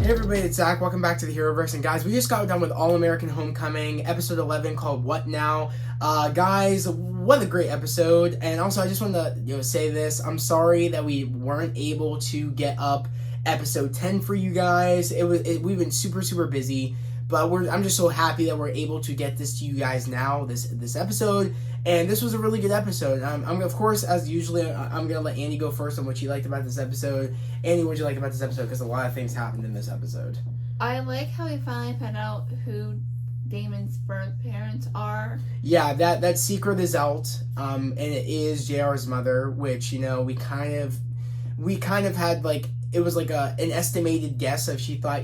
Hey everybody, it's Zach. Welcome back to the Heroverse. And guys, we just got done with All American Homecoming, episode 11 called What Now? Guys, what a great episode. And also, I just wanted to say this. I'm sorry that we weren't able to get up episode 10 for you guys. We've been super busy, but I'm just so happy that we're able to get this to you guys now, this episode. And this was a really good episode. I'm of course, as usually, I'm gonna let Andy go first on what she liked about this episode. Andy, what did you like about this episode? Because a lot of things happened in this episode. I like how we finally found out who Damon's birth parents are. Yeah, that secret is out, and it is JR's mother, which we kind of had it was like an estimated guess of she thought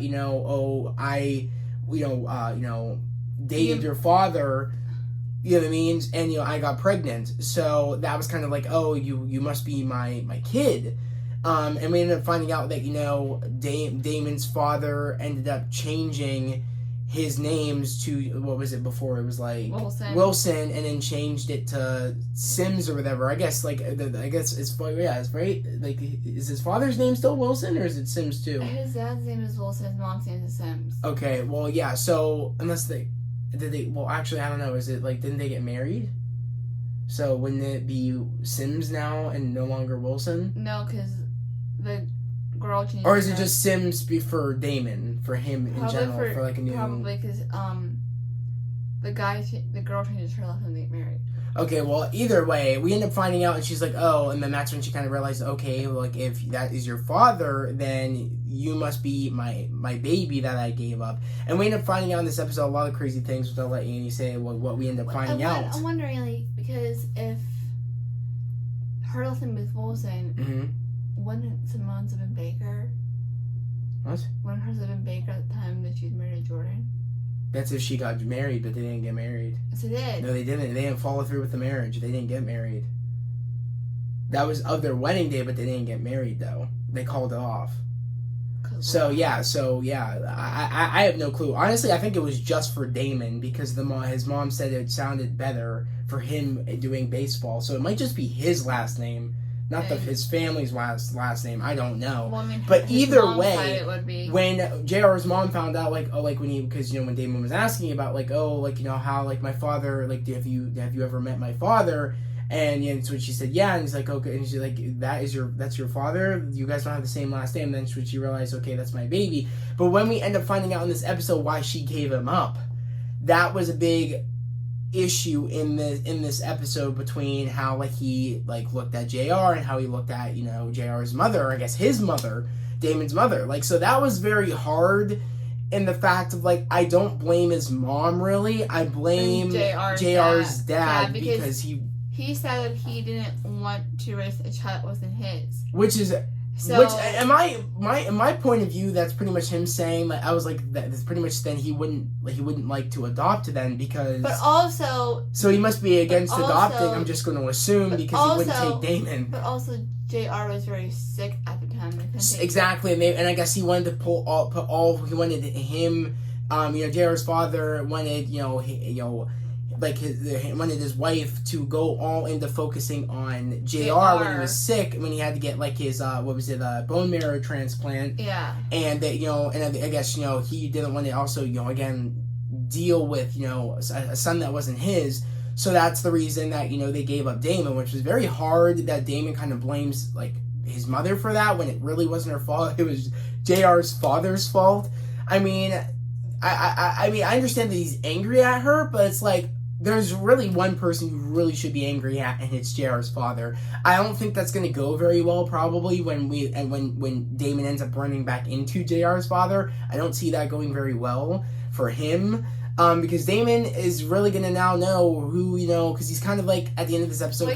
dated your father. You know what I mean? And, I got pregnant. So that was kind of like, oh, you must be my kid. And we ended up finding out that, Damon's father ended up changing his names to, what was it before? It was like Wilson, and then changed it to Sims or whatever. I guess, it's right. Like, is his father's name still Wilson, or is it Sims too? His dad's name is Wilson, his mom's name is Sims. Okay, well, yeah, so, unless well, actually, I don't know. Is it didn't they get married? So wouldn't it be Sims now and no longer Wilson? No, because the girl changed. Or is it just Sims for Damon, for him in general, for a new? Probably because the girl changes her last time they get married. Okay, well, either way, we end up finding out, and she's like, oh, and then that's when she kind of realized, okay, if that is your father, then you must be my baby that I gave up. And we end up finding out in this episode a lot of crazy things, which I'll let Annie say what we end up finding out. I'm wondering, because if her last name is Wilson, wouldn't Simone's have been Baker? What? Wouldn't hers have been Baker at the time that she was married to Jordan? That's if she got married, but they didn't get married. Yes, they did. No, they didn't. They didn't follow through with the marriage. They didn't get married. That was of their wedding day, but they didn't get married, though. They called it off. So yeah, I have no clue. Honestly, I think it was just for Damon, because his mom said it sounded better for him doing baseball. So it might just be his last name. Not his family's last name. I don't know. Well, I mean, but either way, it would be. When JR's mom found out, when Damon was asking about, how, my father, have you ever met my father? And so she said, yeah, and he's like, okay, and she's like, that's your father? You guys don't have the same last name? And then she realized, okay, that's my baby. But when we end up finding out in this episode why she gave him up, that was a big issue in this episode between how he looked at JR and how he looked at JR's mother, I guess his mother, Damon's mother. So that was very hard in the fact of I don't blame his mom really. I blame JR's dad because he said that he didn't want to raise a child that wasn't his. Which in my point of view, that's pretty much him saying I was that's pretty much then he wouldn't like to adopt then because. But also. So he must be against adopting. I'm just going to assume because he wouldn't take Damon. But also, JR was very sick at the time. Exactly, and I guess he wanted to he wanted him. JR's father wanted wanted his wife to go all into focusing on JR when he was sick, when he had to get his bone marrow transplant. Yeah. And that and I guess he didn't want to also again deal with a son that wasn't his. So that's the reason that they gave up Damon, which was very hard. That Damon kind of blames his mother for that when it really wasn't her fault. It was JR's father's fault. I mean, I understand that he's angry at her, but it's there's really one person you really should be angry at, and it's JR's father. I don't think that's going to go very well, probably, when Damon ends up running back into JR's father. I don't see that going very well for him, because Damon is really going to now know who, because he's kind of at the end of this episode,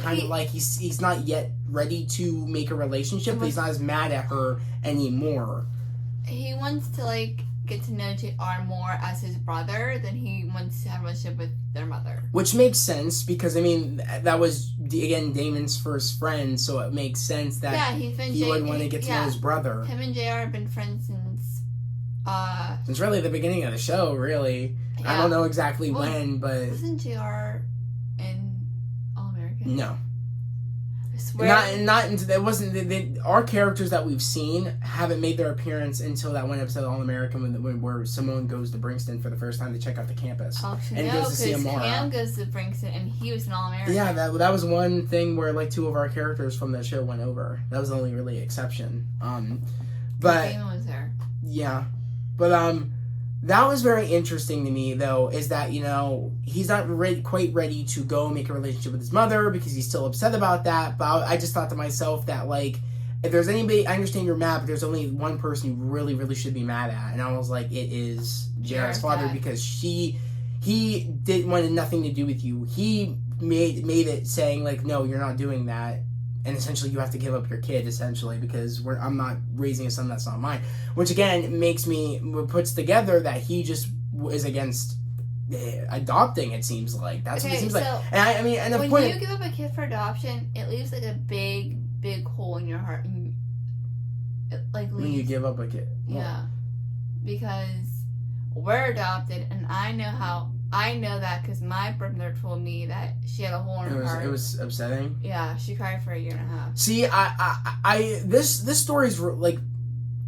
he's not yet ready to make a relationship, but he's not as mad at her anymore. He wants to, get to know JR more as his brother than he wants to have a relationship with their mother. Which makes sense because, that was, again, Damon's first friend, so it makes sense that he would want to get to know his brother. Him and JR have been friends since really the beginning of the show, really. Yeah. I don't know exactly when, but... Wasn't JR in All American? No. Swear. It wasn't. Our characters that we've seen haven't made their appearance until that one episode of All American where Simone goes to Brixton for the first time to check out the campus. And goes to see Amara. Cam goes to Brixton and he was an All American. Yeah, that was one thing where like two of our characters from the show went over. That was the only really exception. But Damon was there. Yeah, but that was very interesting to me, though, is that, he's not quite ready to go make a relationship with his mother because he's still upset about that. But I just thought to myself that, like, if there's anybody, I understand you're mad, but there's only one person you really, really should be mad at. And I was like, it is Jared's father, because he wanted nothing to do with you. He made it saying, like, no, you're not doing that. And essentially, you have to give up your kid, essentially, because I'm not raising a son that's not mine. Which, again, puts together that he just is against adopting, it seems like. That's what it seems like. And when you give up a kid for adoption, it leaves, like, a big, big hole in your heart. When you give up a kid. Yeah. Because we're adopted, and I know that because my birth mother told me that she had a hole in her heart. It was upsetting. Yeah, she cried for 1.5 years. See, this story's like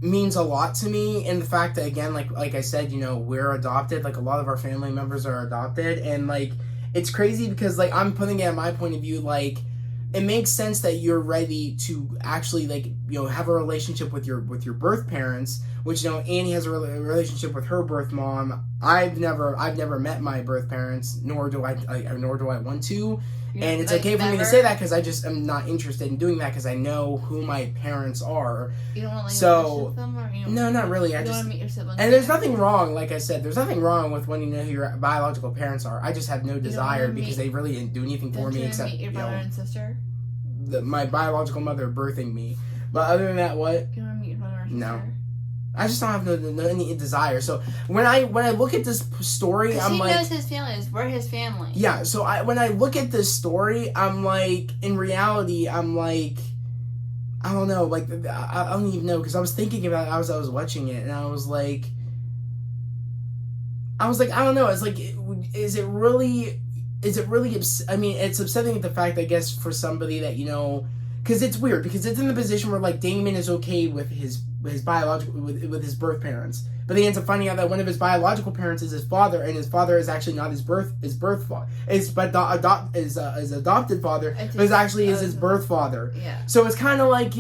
means a lot to me in the fact that, again, like I said, we're adopted. Like, a lot of our family members are adopted, and like it's crazy because like I'm putting it at my point of view. Like, it makes sense that you're ready to actually have a relationship with your birth parents. Which, Annie has a relationship with her birth mom. I've never met my birth parents, nor do I want to. And it's okay for me to say that because I just am not interested in doing that because I know who my parents are. You don't want to with them, or no, not really. I just want to meet your siblings. And there's nothing wrong. Like I said, there's nothing wrong with wanting to know who your biological parents are. I just have no desire because they really didn't do anything for me except meet your brother and sister. My biological mother birthing me. But other than that, what? You want to meet your brother or sister? No. I just don't have any desire. So when I look at this story, I'm like, he knows his family. We're his family. Yeah. So when I look at this story, I'm like, in reality, I'm like, I don't know. Like, I don't even know because I was thinking about it as I was watching it, and I was like, I don't know. It's like, is it really? I mean, it's upsetting at the fact, I guess, for somebody that because it's weird because it's in the position where like Damon is okay with his biological with his birth parents, but he ends up finding out that one of his biological parents is his father, and his father is actually not his birth father. His adopted father, but is actually his birth father. Yeah. So it's kind of like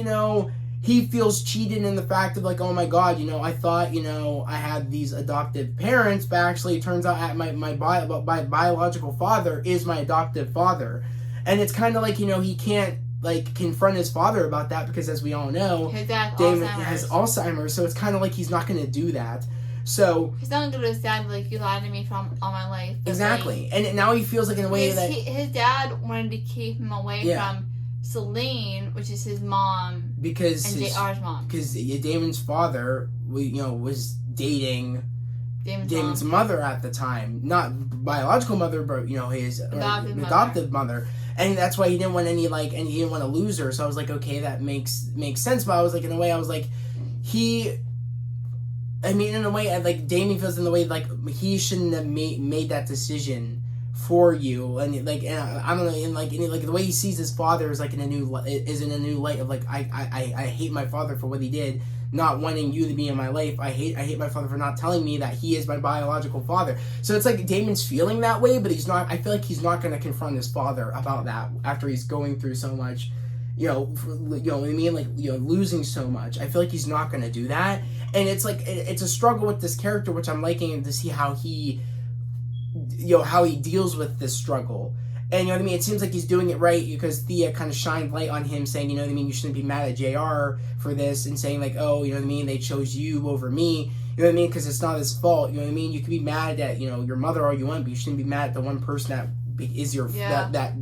he feels cheated in the fact of like, oh my god, I thought I had these adoptive parents, but actually it turns out my biological father is my adoptive father, and it's kind of like he can't like confront his father about that because, as we all know, his dad Damon has Alzheimer's, so it's kind of like he's not going to do that. So he's not going to go to his dad like, you lied to me from all my life. Exactly, like, and now he feels like in a way that his dad wanted to keep him away from Celine, which is his mom, and JR's mom, because Damon's father, was dating Damon's mother at the time, not biological mother, but his adoptive mother. And that's why he didn't want and he didn't want to lose her. So I was like, okay, that makes sense. But I was like, in a way, I was like, in a way, like Damien feels in the way like he shouldn't have made that decision for you. And like, I don't know, and like the way he sees his father is like in a new light of like, I hate my father for what he did, not wanting you to be in my life. I hate my father for not telling me that he is my biological father. So it's like Damon's feeling that way, but he's not. I feel like he's not going to confront his father about that after he's going through so much. What I mean? Like, losing so much. I feel like he's not going to do that, and it's like it's a struggle with this character, which I'm liking to see how he deals with this struggle. And what I mean? It seems like he's doing it right because Thea kind of shined light on him, saying, you shouldn't be mad at JR for this, and saying like, oh, they chose you over me, because it's not his fault. You could be mad at your mother all you want, but you shouldn't be mad at the one person that is your that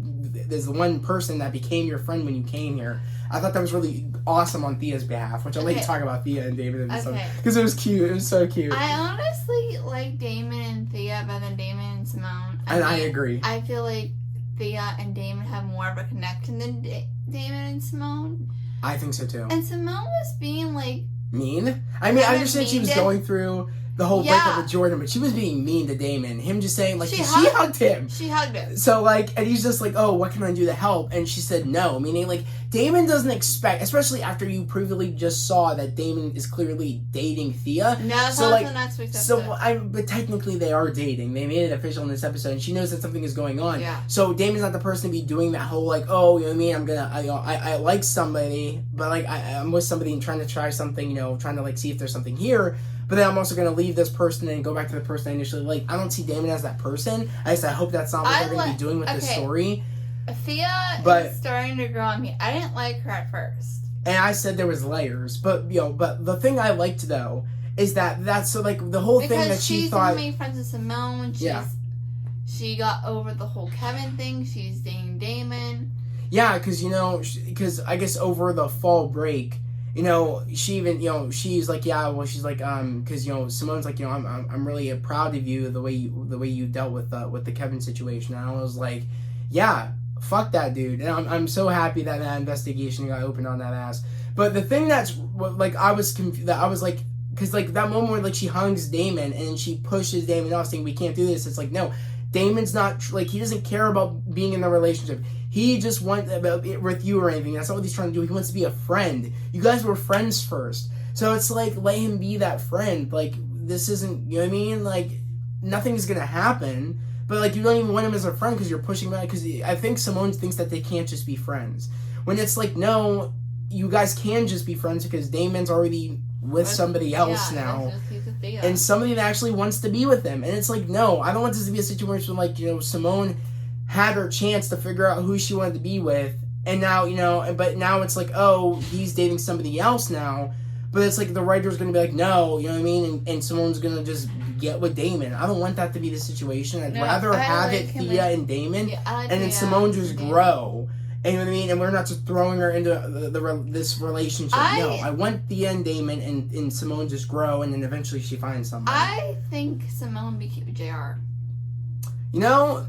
there's the one person that became your friend when you came here. I thought that was really awesome on Thea's behalf, which I'd like to talk about Thea and David and stuff because it was cute. It was so cute. I honestly like Damon and Thea better than Damon and Simone. I agree. I feel like Thea and Damon have more of a connection than Damon and Simone. I think so too. And Simone was being like mean. I mean, I understand she was going through the whole breakup with Jordan, but she was being mean to Damon. Him just saying like she hugged him. She hugged him. So like, and he's just like, oh, what can I do to help? And she said no, meaning like Damon doesn't expect, especially after you previously just saw that Damon is clearly dating Thea. No, it's so not like, the next week's episode. but technically they are dating. They made it official in this episode, and she knows that something is going on. Yeah. So Damon's not the person to be doing that whole like, oh, you know what I mean? I like somebody, but like I'm with somebody and trying to try something, you know, trying to like see if there's something here. But then I'm also going to leave this person and go back to the person I initially liked. I don't see Damon as that person. I hope that's not what they're going to be doing with this story. Thea is starting to grow on me. I didn't like her at first. And I said there was layers. But, you know, but the thing I liked, though, is that's so, like, the whole thing that she thought... Because she's made friends with Simone. She got over the whole Kevin thing. She's dating Damon. Yeah, because, you know, because I guess over the fall break... You know, she even, you know, she's like, yeah, well, she's like, because, you know, Simone's like, you know, I'm really proud of you, the way you dealt with the Kevin situation. And I was like, yeah, fuck that dude. And I'm so happy that investigation got opened on that ass. But the thing that's, like, I was confused, that I was like, because, like, that moment where, like, she hugs Damon and she pushes Damon off saying, we can't do this. It's like, no, Damon's not, like, he doesn't care about being in the relationship. He just wants about it with you or anything. That's not what he's trying to do. He wants to be a friend. You guys were friends first. So it's like, let him be that friend. Like, this isn't, you know what I mean? Like, nothing's going to happen. But, like, you don't even want him as a friend because you're pushing back. Because I think Simone thinks that they can't just be friends. When it's like, no, you guys can just be friends because Damon's already with somebody else now. And somebody that actually wants to be with him. And it's like, no, I don't want this to be a situation where, like, you know, Simone had her chance to figure out who she wanted to be with, and now, you know, but now it's like, oh, he's dating somebody else now, but it's like the writer's gonna be like, no, you know what I mean, and Simone's gonna just get with Damon. I don't want that to be the situation. I'd rather have it Thea and Damon, and then Simone just grow, and you know what I mean, and we're not just throwing her into this relationship. No, I want Thea and Damon and Simone just grow, and then eventually she finds somebody. I think Simone would be cute with JR. You know,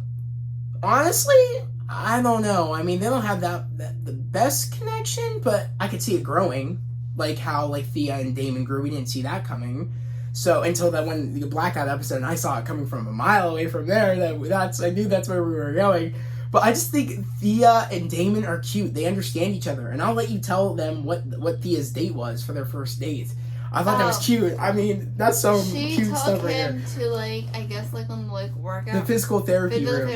honestly, I don't know. I mean, they don't have the best connection, but I could see it growing. Like how, like, Thea and Damon grew. We didn't see that coming. So, until that when the Blackout episode, and I saw it coming from a mile away from there, I knew that's where we were going. But I just think Thea and Damon are cute. They understand each other. And I'll let you tell them what Thea's date was for their first date. I thought that was cute. I mean, that's some cute stuff right here. She took him to, like, I guess, like, on the, like, workout. The physical therapy room.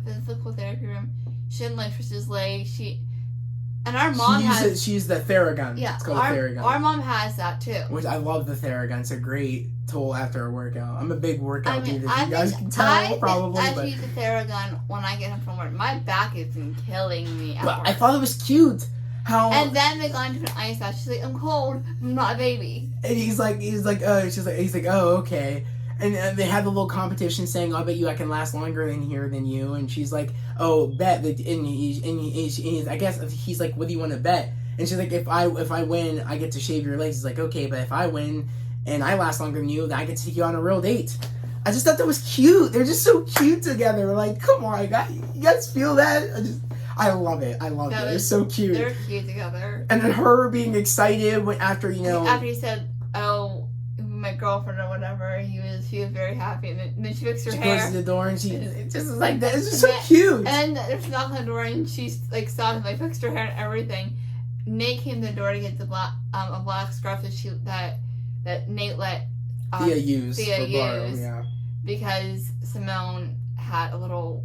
Physical therapy room. She had, like, his leg. And our mom has... She's the Theragun. Yeah, it's called a Theragun. Our mom has that, too. Which I love the Theragun. It's a great tool after a workout. I'm a big workout dude, if you guys can tell, probably. I use the Theragun when I get home from work. My back has been killing me at work. I thought it was cute. And then they got into an ice bath. She's like, I'm cold. I'm not a baby. And he's like, oh, okay. And they had the little competition saying, I bet you I can last longer than you. And she's like, oh, bet. And I guess he's like, what do you want to bet? And she's like, if I win, I get to shave your legs. He's like, okay, but if I win and I last longer than you, then I get to take you on a real date. I just thought that was cute. They're just so cute together. Like, come on, you guys feel that? I love it. They're so cute. They're cute together. And then her being excited after, you know... After he said, oh, my girlfriend or whatever, she was very happy. And then she fixed her hair. She goes to the door and she just like that. It's just so cute. And then she knocked on the door and she like saw him, like fixed her hair and everything. Nate came to the door to get a black scarf that Nate let Thea use. Yeah. Because Simone had a little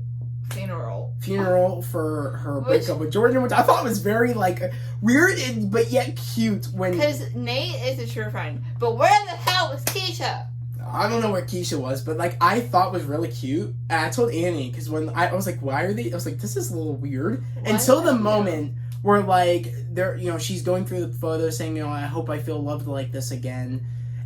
funeral for her breakup with Jordan, which I thought was very like weird but yet cute. Because Nate is a true friend, but where the hell was Keisha? I don't know where Keisha was, but like I thought was really cute. And I told Annie because when I was like, why are they? I was like, this is a little weird. Until the moment where like they're, you know, she's going through the photos saying, you know, I hope I feel loved like this again,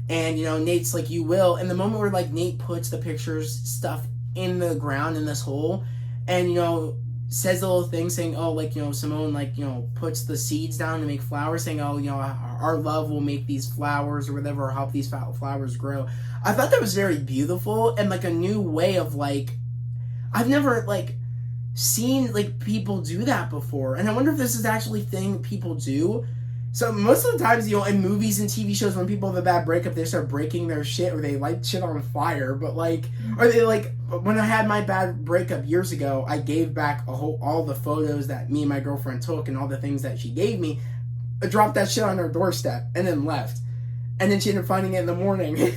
and you know, Nate's like, you will. And the moment where like Nate puts the pictures stuff in the ground in this hole. And, you know, says a little thing saying, oh, like, you know, Simone, like, you know, puts the seeds down to make flowers, saying, oh, you know, our love will make these flowers or whatever, or help these flowers grow. I thought that was very beautiful and, like, a new way of, like, I've never, like, seen, like, people do that before. And I wonder if this is actually a thing people do. So most of the times, in movies and TV shows, when people have a bad breakup, they start breaking their shit or they light shit on fire. But or they when I had my bad breakup years ago, I gave back all the photos that me and my girlfriend took and all the things that she gave me. I dropped that shit on her doorstep and then left. And then she ended up finding it in the morning.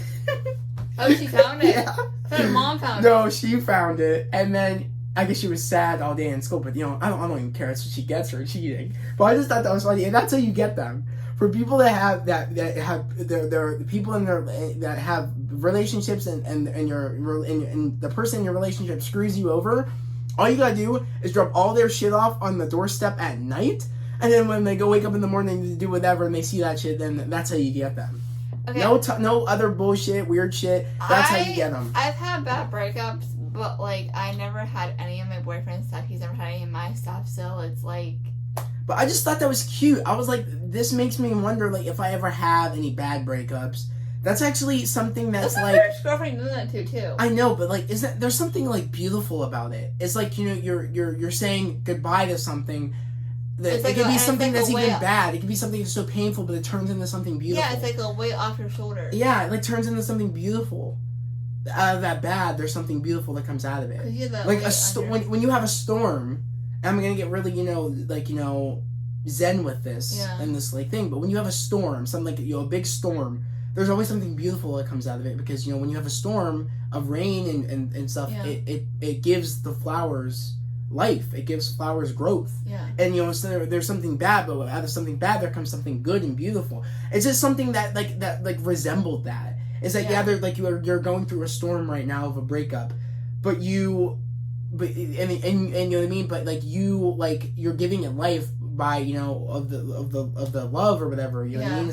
Oh, she found it? Yeah. I thought her mom found it. No, she found it. And then I guess she was sad all day in school. But, I don't even care. That's what she gets for cheating. But I just thought that was funny. And that's how you get them. For people that have that have their people in their that have relationships and the person in your relationship screws you over, all you gotta do is drop all their shit off on the doorstep at night, and then when they go wake up in the morning to do whatever and they see that shit, then that's how you get them. Okay. No other bullshit, weird shit. That's how you get them. I've had bad breakups, but I never had any of my boyfriend's stuff. He's never had any of my stuff, so it's like. But I just thought that was cute. I was like, this makes me wonder, if I ever have any bad breakups. That's actually something that's my first girlfriend doing that too. I know, but there's something beautiful about it. It's you're saying goodbye to something. It could be something that's even bad. It could be something that's so painful, but it turns into something beautiful. Yeah, it's like a weight off your shoulders. Yeah, it turns into something beautiful. Out of that bad, there's something beautiful that comes out of it. When you have a storm. I'm gonna get really, zen with this and this thing. But when you have a storm, something a big storm, there's always something beautiful that comes out of it because when you have a storm of rain and stuff, it gives the flowers life. It gives flowers growth. Yeah. And so there's something bad, but out of something bad there comes something good and beautiful. It's just something that resembled that. It's you're going through a storm right now of a breakup, but and you know what I mean, but you're giving it life by of the love or whatever, you know what I mean.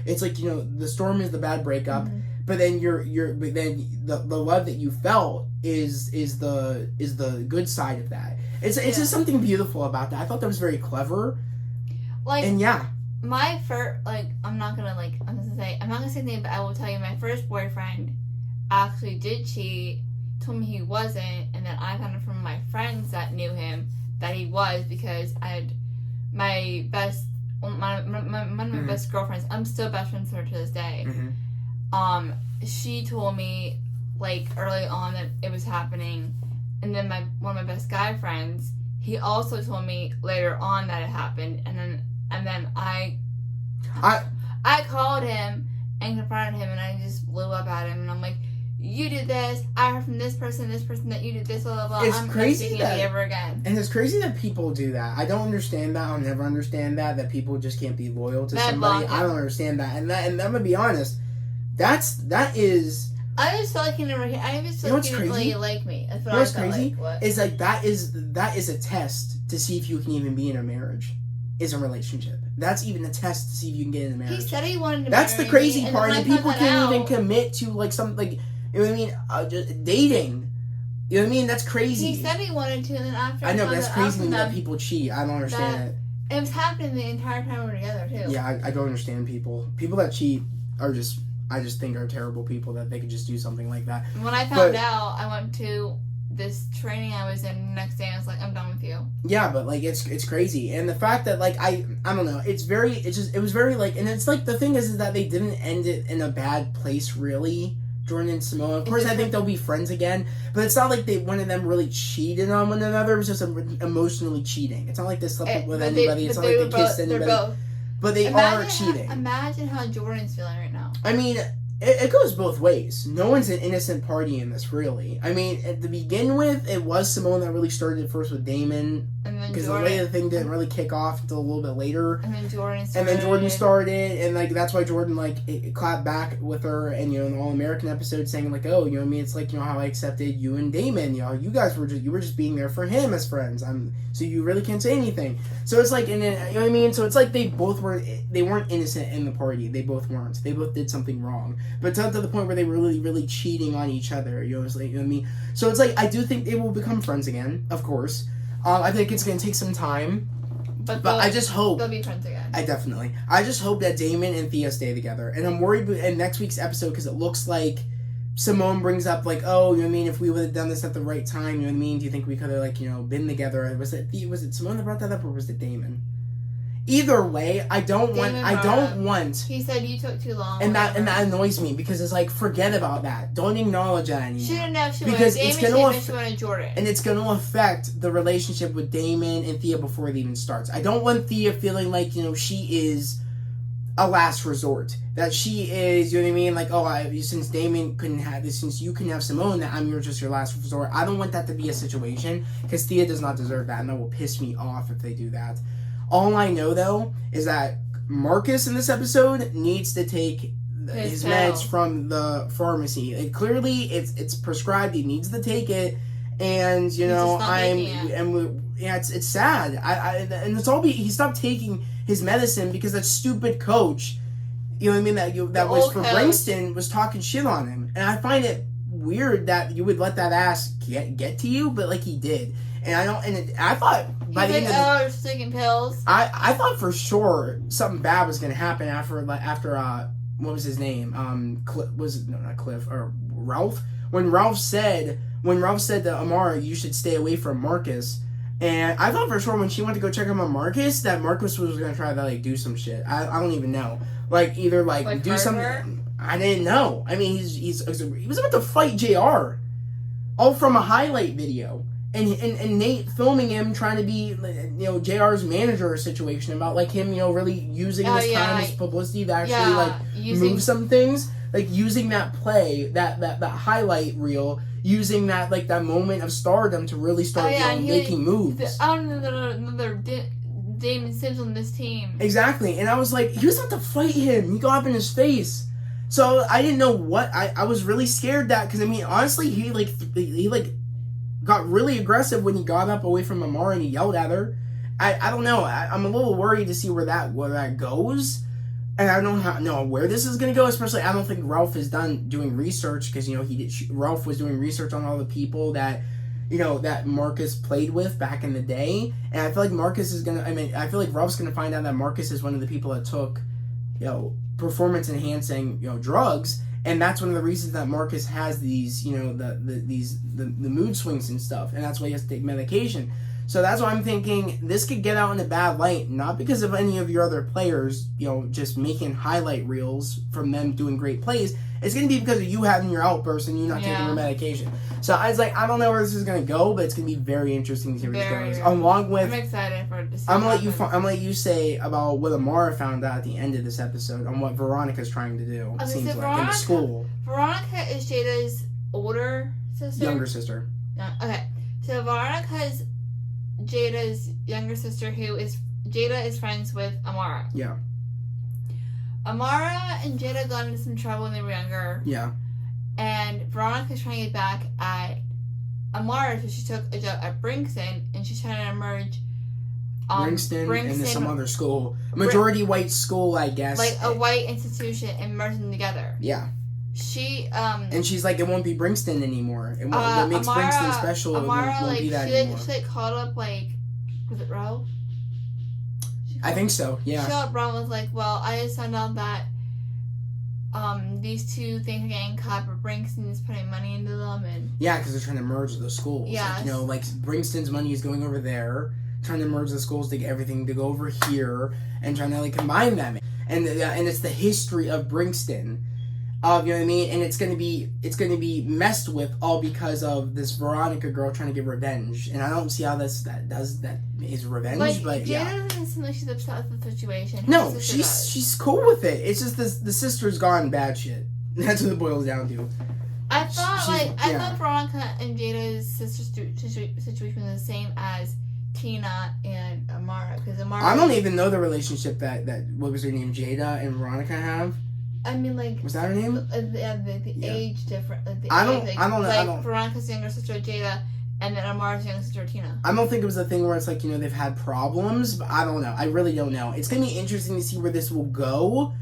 It's the storm is the bad breakup, but then the love that you felt is the good side of that. It's just something beautiful about that. I thought that was very clever. My first I'm not gonna say anything, but I will tell you my first boyfriend actually did cheat. Told me he wasn't, and then I found out from my friends that knew him that he was because I had one of my best girlfriends. I'm still best friends with her to this day. She told me early on that it was happening, and then one of my best guy friends, he also told me later on that it happened, and then I called him and confronted him, and I just blew up at him, and I'm like, you did this. I heard from this person that you did this, blah, blah, blah. It's I'm crazy not speaking to you ever again. And it's crazy that people do that. I don't understand that. I'll never understand that people just can't be loyal to somebody. I don't understand that. And I'm going to be honest, that is... I just felt like he never... I just felt like he didn't really like me. That's what I felt crazy? What? It's that is a test to see if you can even be in a marriage. Is a relationship. That's even a test to see if you can get in a marriage. He said he wanted to That's marry the crazy me, part. And people can't even commit to something... You know what I mean? Just dating. You know what I mean? That's crazy. He said he wanted to, and then after I know, but that's crazy to me that people cheat. I don't understand it. It was happening the entire time we were together, too. Yeah, I don't understand people. People that cheat are just... I just think are terrible people that they could just do something like that. When I found out, I went to this training I was in the next day, and I was like, I'm done with you. Yeah, but it's crazy. And the fact that I don't know, it was very and it's the thing is that they didn't end it in a bad place really. Jordan and Simone. Of course, I think they'll be friends again, but it's not like one of them really cheated on one another. It was just emotionally cheating. It's not like they slept with anybody. It's not like they kissed anybody. But they are cheating. Imagine how Jordan's feeling right now. I mean, it goes both ways. No one's an innocent party in this, really. I mean, to begin with, it was Simone that really started it first with Damon. Because the way the thing didn't really kick off until a little bit later. And then Jordan started. And, that's why Jordan, it clapped back with her and, in the All-American episode saying, oh, you know what I mean? It's how I accepted you and Damon. You guys were just being there for him as friends. So you really can't say anything. So it's and then, you know what I mean? So it's they weren't innocent in the party. They both weren't. They both did something wrong. But it's not to the point where they were really, really cheating on each other. You know what I mean? So it's I do think they will become friends again, of course. I think it's going to take some time. But I just hope... They'll be friends again. I just hope that Damon and Thea stay together. And I'm worried in next week's episode because it looks like Simone brings up, oh, you know what I mean, if we would have done this at the right time, you know what I mean? Do you think we could have, been together? Was it Simone that brought that up or was it Damon? Either way, I don't want. He said you took too long. And that annoys me because it's like, forget about that. Don't acknowledge that anymore. She didn't know if she because wanted Damon, she wanted Jordan. And it's going to affect the relationship with Damon and Thea before it even starts. I don't want Thea feeling like, she is a last resort. That she is, you know what I mean? Like, since Damon couldn't have this, since you couldn't have Simone, that I'm just your last resort. I don't want that to be a situation because Thea does not deserve that, and that will piss me off if they do that. All I know, though, is that Marcus in this episode needs to take his meds from the pharmacy. Clearly, it's prescribed. He needs to take it, and it's sad. And it's all he stopped taking his medicine because that stupid coach, you know what I mean, that was for Bringston, was talking shit on him, and I find it weird that you would let that ass get to you, but like he did. And I thought by the end of taking pills. I thought for sure something bad was gonna happen after what was his name? Not Cliff or Ralph? When Ralph said to Amara, you should stay away from Marcus. And I thought for sure when she went to go check on Marcus, that Marcus was gonna try to do some shit. I don't even know. Either do something. Her? I didn't know. I mean, he was about to fight JR, all from a highlight video. And Nate filming him trying to be, JR's manager situation about him, really using his time as publicity to actually move some things, using that play, that highlight reel, using that that moment of stardom to really start making moves. I don't know another Damon Sims on this team. Exactly, and I was like, he was about to fight him. He got up in his face. So I didn't know what I was really scared that because honestly he got really aggressive when he got up away from Amara and he yelled at her. I don't know. I'm a little worried to see where that goes. And I don't know where this is going to go, especially I don't think Ralph is done doing research because, Ralph was doing research on all the people that, that Marcus played with back in the day. And I feel like Marcus is going to, I feel like Ralph's going to find out that Marcus is one of the people that took, performance enhancing, drugs. And that's one of the reasons that Marcus has these, the mood swings and stuff. And that's why he has to take medication. So that's why I'm thinking this could get out in a bad light, not because of any of your other players, just making highlight reels from them doing great plays. It's going to be because of you having your outburst and you not taking your medication. So I was like, I don't know where this is going to go, but it's going to be very interesting to see where this goes. Along with, I'm excited for it to see. I'm gonna let you say about what Amara found out at the end of this episode on what Veronica's trying to do. Okay, seems so like in the school. Veronica is Jada's older sister. Younger sister. Okay, so Veronica is Jada's younger sister, Jada is friends with Amara. Yeah. Amara and Jada got into some trouble when they were younger. Yeah. And Veronica's trying to get back at Amara, so she took a job at Bringston, and she's trying to merge Bringston and some other school. A majority white school, I guess. A white institution, and merge them together. Yeah. She, and she's like, it won't be Bringston anymore. What makes Bringston special, Amara, it won't be that anymore. She called up, was it Ralph? I think so, yeah. She called up Ralph and was like, well, I just found out that these two things are getting cut, but Bringston is putting money into them, and... Yeah, because they're trying to merge the schools. Yeah. Bringston's money is going over there, trying to merge the schools to get everything to go over here, and trying to, combine them. And it's the history of Bringston. You know what I mean? And it's gonna be messed with all because of this Veronica girl trying to get revenge. And I don't see how that is revenge, but yeah. Jada doesn't seem like she's upset with the situation. No, she's cool with it. It's just the sister's gone bad shit. That's what it boils down to. I thought Veronica and Jada's sister situation was the same as Tina and Amara, because Amara. I don't even know the relationship that what was her name, Jada and Veronica have. I mean, was that her name? The age difference. I don't know. Veronica's younger sister Jada, and then Amara's younger sister Tina. I don't think it was a thing where it's they've had problems, but I don't know. I really don't know. It's gonna be interesting to see where this will go,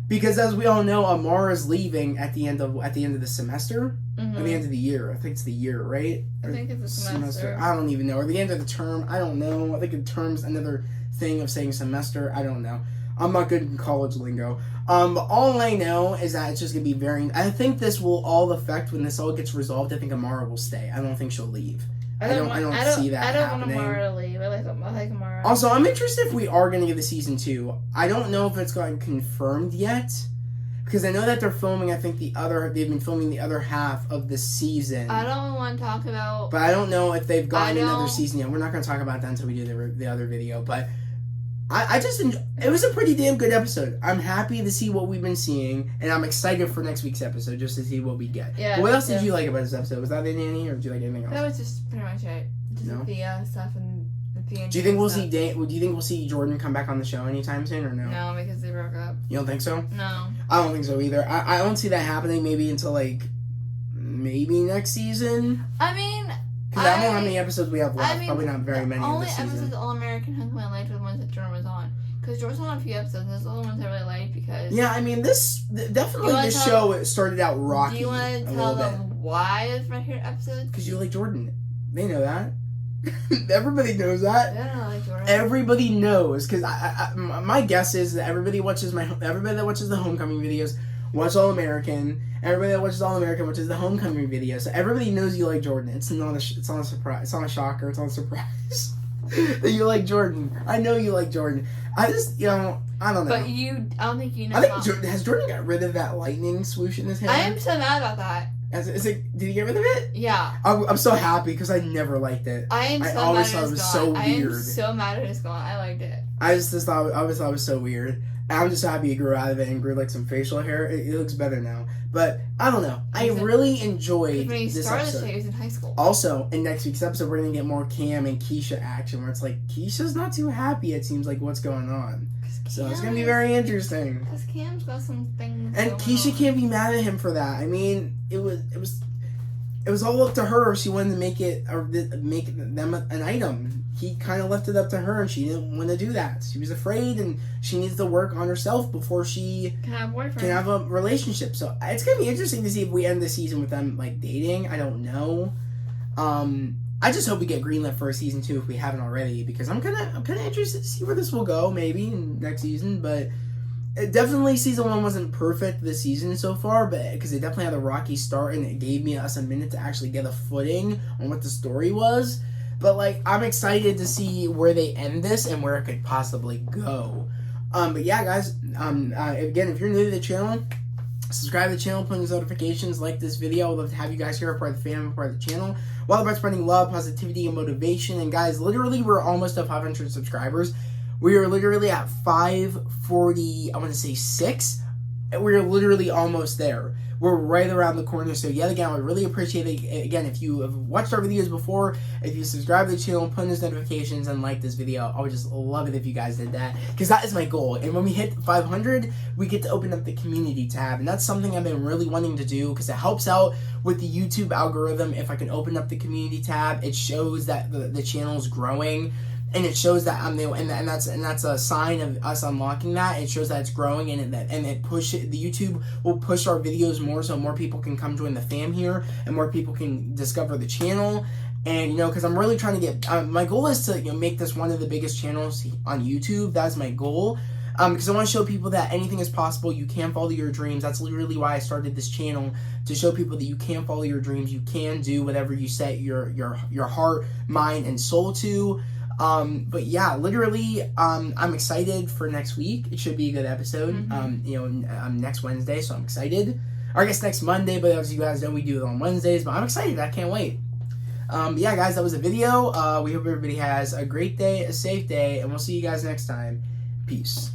because as we all know, Amara's leaving at the end of the semester, or the end of the year. I think it's the year, right? I think it's the semester. I don't even know. Or the end of the term. I don't know. I think the term's another thing of saying semester. I don't know. I'm not good in college lingo. But all I know is that it's just going to be I think this will all affect when this all gets resolved. I think Amara will stay. I don't think she'll leave. I don't see that I don't happening. want Amara to leave. I like Amara. Also, I'm interested if we are going to get the season 2. I don't know if it's gotten confirmed yet. Because I know that they're filming, I think, they've been filming the other half of the season. I don't want to talk about... But I don't know if they've gotten another season yet. We're not going to talk about that until we do the other video. But it was a pretty damn good episode. I'm happy to see what we've been seeing. And I'm excited for next week's episode just to see what we get. Yeah, but what else did you like about this episode? Was that it, Annie? Or did you like anything else? That was just pretty much it. Just No? the stuff and the Do you think we'll see Jordan come back on the show anytime soon or no? No, because they broke up. You don't think so? No. I don't think so either. I don't see that happening maybe until maybe next season. I mean, Because I don't know how many episodes we have left. Probably not very many only this season. episodes All American Homecoming I liked were the ones that Jordan was on. Because Jordan was on a few episodes, and those are the ones I really liked because... Yeah, I mean, this show it started out rocky. Do you want to tell them why it's my favorite episode? Because you like Jordan. They know that. Everybody knows that. I don't like Jordan. Everybody knows. Because my guess is that everybody that watches the Homecoming videos watch All American. Everybody that watches All American watches the Homecoming videos. So everybody knows you like Jordan. It's not a surprise. It's not a shocker. It's not a surprise that you like Jordan. I know you like Jordan. I just, I don't know. But I don't think you know. I think has Jordan got rid of that lightning swoosh in his hair? I am so mad about that. Did he get rid of it? Yeah. I'm so happy because I never liked it. I always thought it was so weird. I am so mad at it's gone. I liked it. I just thought it was so weird. I'm just happy he grew out of it and grew some facial hair. It looks better now. But I don't know. I really enjoyed when he this started episode. the show, he was in high school. Also, in next week's episode, we're gonna get more Cam and Keisha action, where it's like Keisha's not too happy. It seems like what's going on. So it's gonna be very interesting. Because Cam's got some things. And Keisha can't be mad at him for that. I mean, it was all up to her. She wanted to make them an item. He kind of left it up to her, and she didn't want to do that. She was afraid, and she needs to work on herself before she can have a relationship. So it's gonna be interesting to see if we end the season with them dating. I don't know. I just hope we get greenlit for a season 2 if we haven't already, because I'm kind of interested to see where this will go maybe in next season. But definitely season 1 wasn't perfect this season so far, but because it definitely had a rocky start and it gave us a minute to actually get a footing on what the story was. But I'm excited to see where they end this and where it could possibly go. But yeah, guys. Again, if you're new to the channel, subscribe to the channel, put on notifications, like this video. I'd love to have you guys here, part of the family, part of the channel. We're all about spreading love, positivity, and motivation. And guys, literally, we're almost at 500 subscribers. We are literally at 540. I want to say 6. And we're literally almost there. We're right around the corner. So yet again, I would really appreciate it. Again, if you have watched our videos before, if you subscribe to the channel, put on those notifications, and like this video, I would just love it if you guys did that. Because that is my goal. And when we hit 500, we get to open up the community tab. And that's something I've been really wanting to do because it helps out with the YouTube algorithm. If I can open up the community tab, it shows that the channel is growing. And it shows that I'm new, and that's a sign of us unlocking that. It shows that it's growing, and the YouTube will push our videos more, so more people can come join the fam here, and more people can discover the channel. And because I'm really trying to get my goal is to make this one of the biggest channels on YouTube. That's my goal. Because I want to show people that anything is possible. You can follow your dreams. That's literally why I started this channel, to show people that you can follow your dreams. You can do whatever you set your heart, mind, and soul to. But yeah, literally, I'm excited for next week. It should be a good episode. Next Wednesday, so I'm excited. Or I guess next Monday, but as you guys know, we do it on Wednesdays. But I'm excited. I can't wait. Yeah, guys, that was a video. We hope everybody has a great day, a safe day, and we'll see you guys next time. Peace.